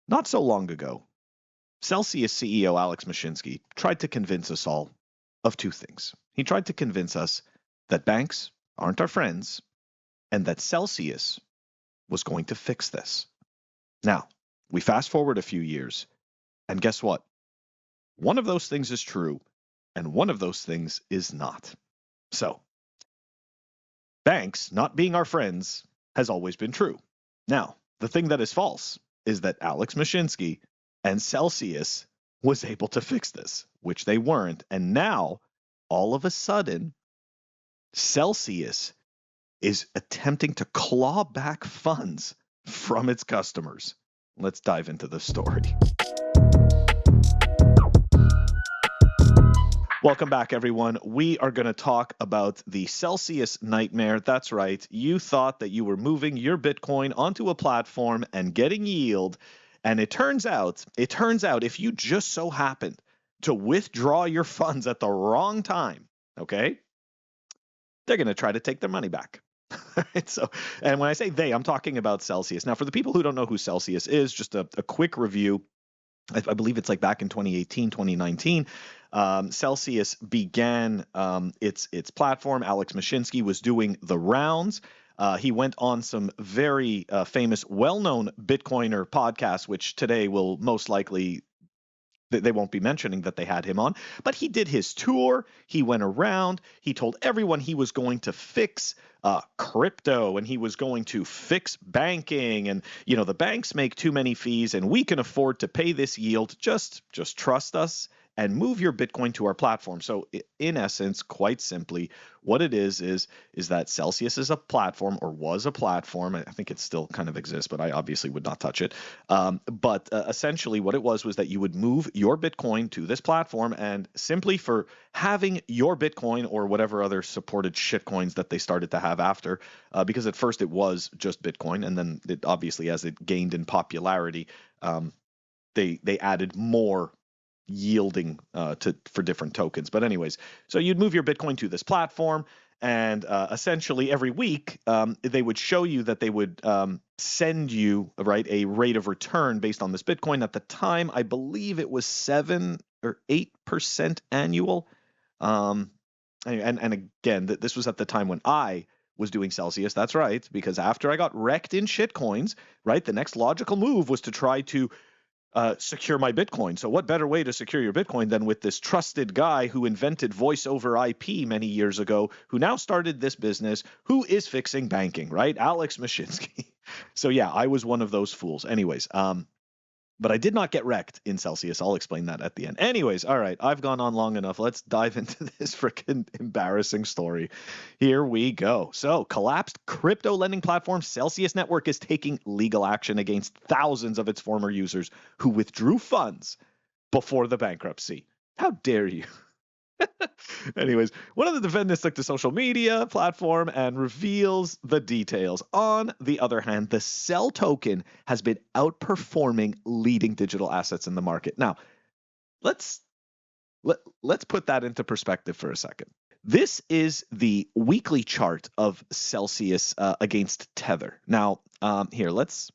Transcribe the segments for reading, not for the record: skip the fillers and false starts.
Not so long ago, Celsius CEO Alex Mashinsky tried to convince us all of two things. He tried to convince us that banks aren't our friends and that Celsius was going to fix this. Now, we fast forward a few years, and guess what? One of those things is true, and one of those things is not. So, banks not being our friends has always been true. Now, the thing that is false is that Alex Mashinsky and Celsius was able to fix this, which they weren't. And now, all of a sudden, Celsius is attempting to claw back funds from its customers. Let's dive into the story. Welcome back, everyone. We are going to talk about the Celsius nightmare. That's right. You thought that you were moving your Bitcoin onto a platform and getting yield. And it turns out if you just so happened to withdraw your funds at the wrong time, okay, they're going to try to take their money back. Right, so, and when I say they, I'm talking about Celsius. Now, for the people who don't know who Celsius is, just a quick review. I believe it's like back in 2018, 2019, Celsius began its platform. Alex Mashinsky was doing the rounds. He went on some very famous, well-known Bitcoiner podcasts, which today will most likely, they won't be mentioning that they had him on, but he did his tour. He went around. He told everyone he was going to fix crypto and he was going to fix banking. And, you know, the banks make too many fees and we can afford to pay this yield. Just trust us and move your Bitcoin to our platform. So in essence, quite simply, what it is that Celsius is a platform, or was a platform. I think it still kind of exists, but I obviously would not touch it. But essentially what it was that you would move your Bitcoin to this platform, and simply for having your Bitcoin or whatever other supported shitcoins that they started to have after, because at first it was just Bitcoin, and then it obviously, as it gained in popularity, they added more yielding for different tokens. But anyways, so you'd move your Bitcoin to this platform, and essentially every week they would show you that they would send you a rate of return based on this Bitcoin. At the time, I believe it was 7 or 8% annual. And again, this was at the time when I was doing Celsius. That's right, because after I got wrecked in shitcoins, right, the next logical move was to try to secure my Bitcoin. So what better way to secure your Bitcoin than with this trusted guy who invented voice over IP many years ago, who now started this business, who is fixing banking, right? Alex Mashinsky. So yeah, I was one of those fools. Anyways, but I did not get wrecked in Celsius. I'll explain that at the end. Anyways, all right, I've gone on long enough. Let's dive into this freaking embarrassing story. Here we go. So, collapsed crypto lending platform Celsius Network is taking legal action against thousands of its former users who withdrew funds before the bankruptcy. How dare you? Anyways, one of the defendants took to social media platform and reveals the details. On the other hand, the Cell token has been outperforming leading digital assets in the market. Now, let's put that into perspective for a second. This is the weekly chart of Celsius against Tether. Now, here, let's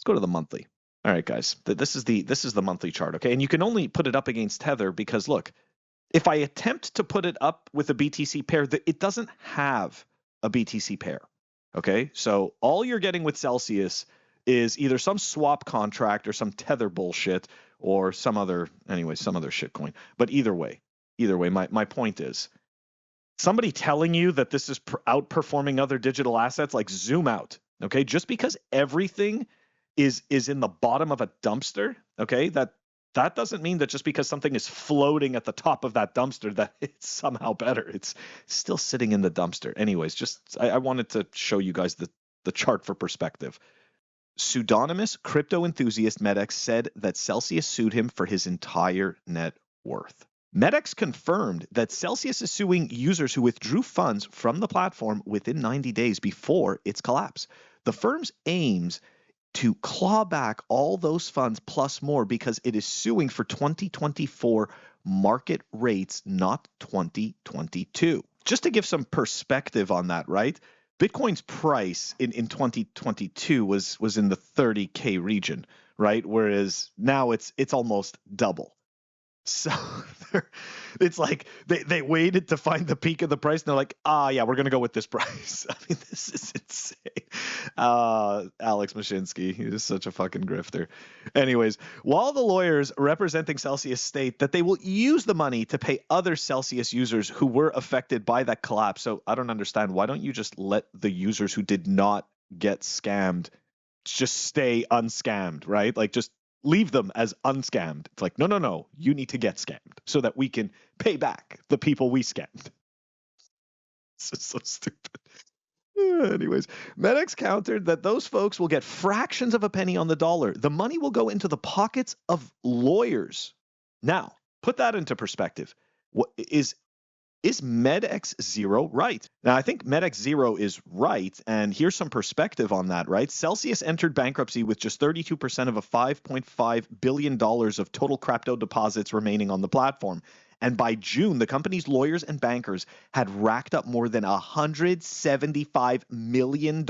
go to the monthly. All right, guys, this is the monthly chart, okay? And you can only put it up against Tether because, look, if I attempt to put it up with a BTC pair, it doesn't have a BTC pair, okay? So all you're getting with Celsius is either some swap contract or some Tether bullshit or some other shitcoin. But either way, my point is, somebody telling you that this is outperforming other digital assets, like, zoom out, okay? Just because everything is in the bottom of a dumpster, okay, that doesn't mean that just because something is floating at the top of that dumpster that it's somehow better. It's still sitting in the dumpster. Anyways, I wanted to show you guys the chart for perspective. Pseudonymous crypto enthusiast Medex said that Celsius sued him for his entire net worth. Medex confirmed that Celsius is suing users who withdrew funds from the platform within 90 days before its collapse. The firm's aims to claw back all those funds plus more because it is suing for 2024 market rates, not 2022. Just to give some perspective on that, right? Bitcoin's price in 2022 was in the 30K region, right? Whereas now it's almost double. So it's like they waited to find the peak of the price, and they're like, yeah, we're gonna go with this price. I mean, this is insane. Alex Mashinsky, he is such a fucking grifter. Anyways, while the lawyers representing Celsius state that they will use the money to pay other Celsius users who were affected by that collapse. So I don't understand. Why don't you just let the users who did not get scammed just stay unscammed, right? Like, just leave them as unscammed. It's like, no, you need to get scammed so that we can pay back the people we scammed. It's so stupid. Anyways, Medex countered that those folks will get fractions of a penny on the dollar. The money will go into the pockets of lawyers. Now, put that into perspective. What is Medex Zero right? Now, I think Medex Zero is right, and here's some perspective on that, right? Celsius entered bankruptcy with just 32% of a $5.5 billion of total crypto deposits remaining on the platform. And by June, the company's lawyers and bankers had racked up more than $175 million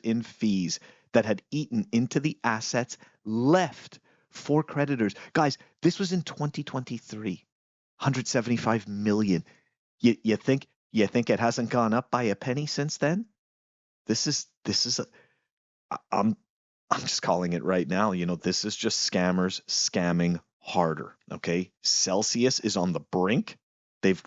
in fees that had eaten into the assets left for creditors. Guys, this was in 2023. $175 million. You think it hasn't gone up by a penny since then? I'm just calling it right now. This is just scammers scamming harder. Okay, Celsius is on the brink. They've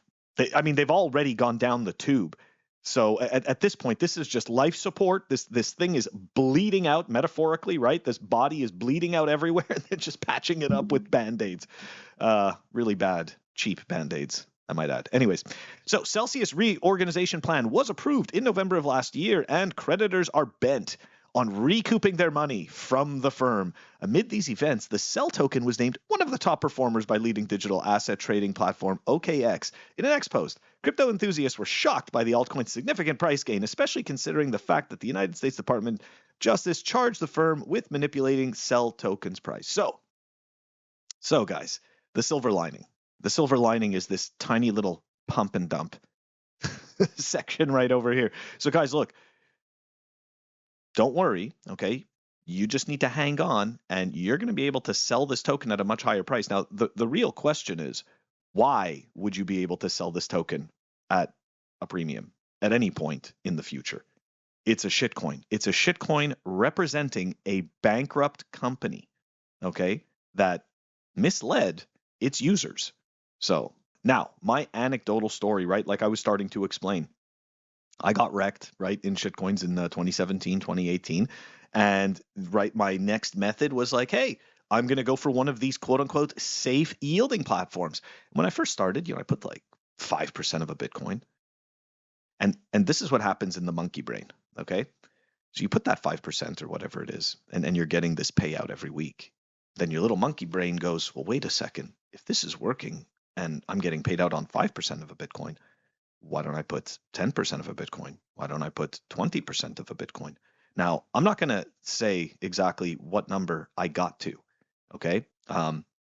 already gone down the tube. So at this point, this is just life support. This thing is bleeding out metaphorically, right? This body is bleeding out everywhere, and they're just patching it up with Band-Aids. Really bad, cheap Band-Aids, I might add. Anyways, so Celsius reorganization plan was approved in November of last year, and creditors are bent on recouping their money from the firm. Amid these events, the CEL token was named one of the top performers by leading digital asset trading platform OKX. In an X post, crypto enthusiasts were shocked by the altcoin's significant price gain, especially considering the fact that the United States Department of Justice charged the firm with manipulating CEL token's price. So guys, the silver lining. The silver lining is this tiny little pump and dump section right over here. So guys, look, don't worry, okay? You just need to hang on, and you're going to be able to sell this token at a much higher price. Now, the real question is, why would you be able to sell this token at a premium at any point in the future? It's a shitcoin. It's a shitcoin representing a bankrupt company, okay, that misled its users. So now, my anecdotal story, right, like I was starting to explain, I got wrecked, right, in shitcoins in 2017, 2018. And, right, my next method was like, hey, I'm going to go for one of these quote unquote safe yielding platforms. When I first started, I put like 5% of a Bitcoin. And this is what happens in the monkey brain, okay? So you put that 5% or whatever it is, and you're getting this payout every week. Then your little monkey brain goes, well, wait a second. If this is working and I'm getting paid out on 5% of a Bitcoin, why don't I put 10% of a Bitcoin? Why don't I put 20% of a Bitcoin? Now, I'm not going to say exactly what number I got to, okay?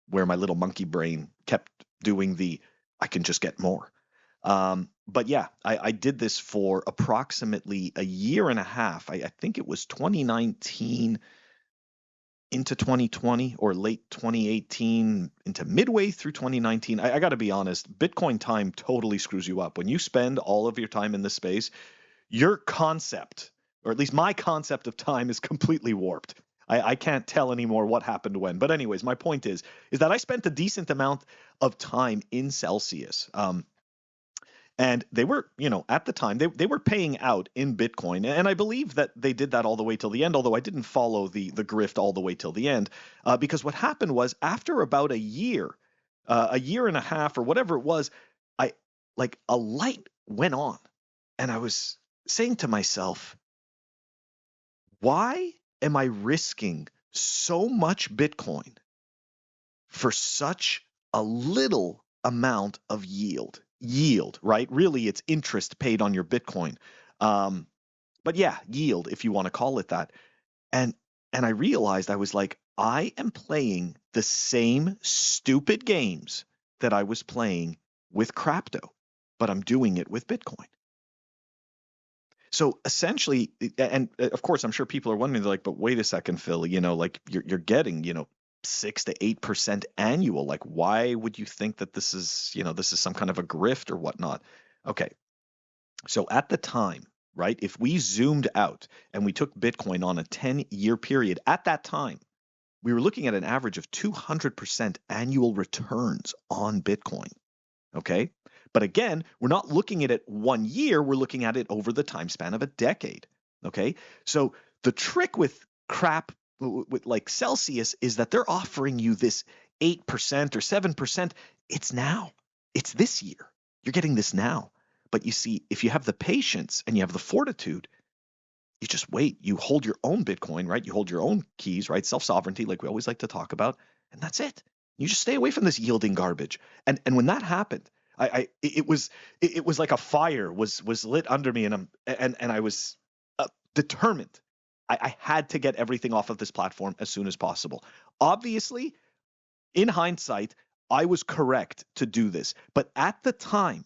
Where my little monkey brain kept doing I can just get more. But yeah, I did this for approximately a year and a half. I think it was 2019 into 2020 or late 2018 into midway through 2019. I got to be honest, Bitcoin time totally screws you up. When you spend all of your time in this space, your concept, or at least my concept of time, is completely warped. I can't tell anymore what happened when. But anyways, my point is that I spent a decent amount of time in Celsius. And they were, at the time, they were paying out in Bitcoin. And I believe that they did that all the way till the end, although I didn't follow the grift all the way till the end. Because what happened was, after about a year and a half or whatever it was, a light went on. And I was saying to myself, why am I risking so much Bitcoin for such a little amount of yield? Yield, right? Really, it's interest paid on your Bitcoin. But yeah, yield, if you want to call it that. And I realized, I was like, I am playing the same stupid games that I was playing with crypto, but I'm doing it with Bitcoin. So essentially, and of course, I'm sure people are wondering, they're like, but wait a second, Phil, like you're getting, 6 to 8% annual. Like, why would you think that this is some kind of a grift or whatnot? Okay. So at the time, right, if we zoomed out and we took Bitcoin on a 10-year period, at that time, we were looking at an average of 200% annual returns on Bitcoin. Okay. But again, we're not looking at it 1 year, we're looking at it over the time span of a decade. Okay. So the trick with crap with like Celsius is that they're offering you this 8% or 7%. It's now, it's this year. You're getting this now. But you see, if you have the patience and you have the fortitude, you just wait. You hold your own Bitcoin, right? You hold your own keys, right? Self-sovereignty, like we always like to talk about, and that's it. You just stay away from this yielding garbage. And when that happened, it was like a fire was lit under me, and I was determined. I had to get everything off of this platform as soon as possible. Obviously, in hindsight, I was correct to do this, but at the time,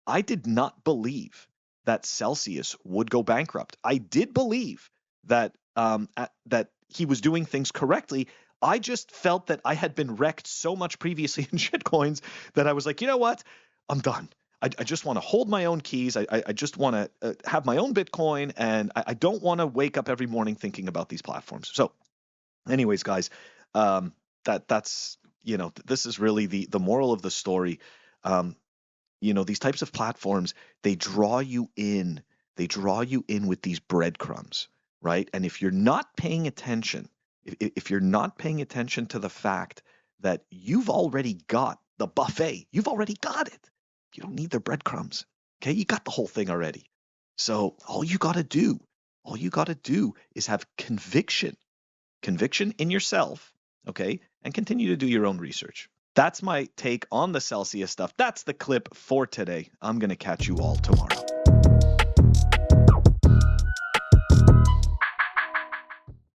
I did not believe that Celsius would go bankrupt. I did believe that that he was doing things correctly. I just felt that I had been wrecked so much previously in shitcoins that I was like, you know what? I'm done. I just want to hold my own keys. I just want to have my own Bitcoin, and I don't want to wake up every morning thinking about these platforms. So, anyways, guys, that's this is really the moral of the story. These types of platforms, they draw you in. They draw you in with these breadcrumbs, right? And if you're not paying attention, if you're not paying attention to the fact that you've already got the buffet, you've already got it. You don't need the breadcrumbs. Okay, you got the whole thing already. So all you got to do is have conviction in yourself, okay, and continue to do your own research. That's my take on the Celsius stuff. That's the clip for today. I'm going to catch you all tomorrow.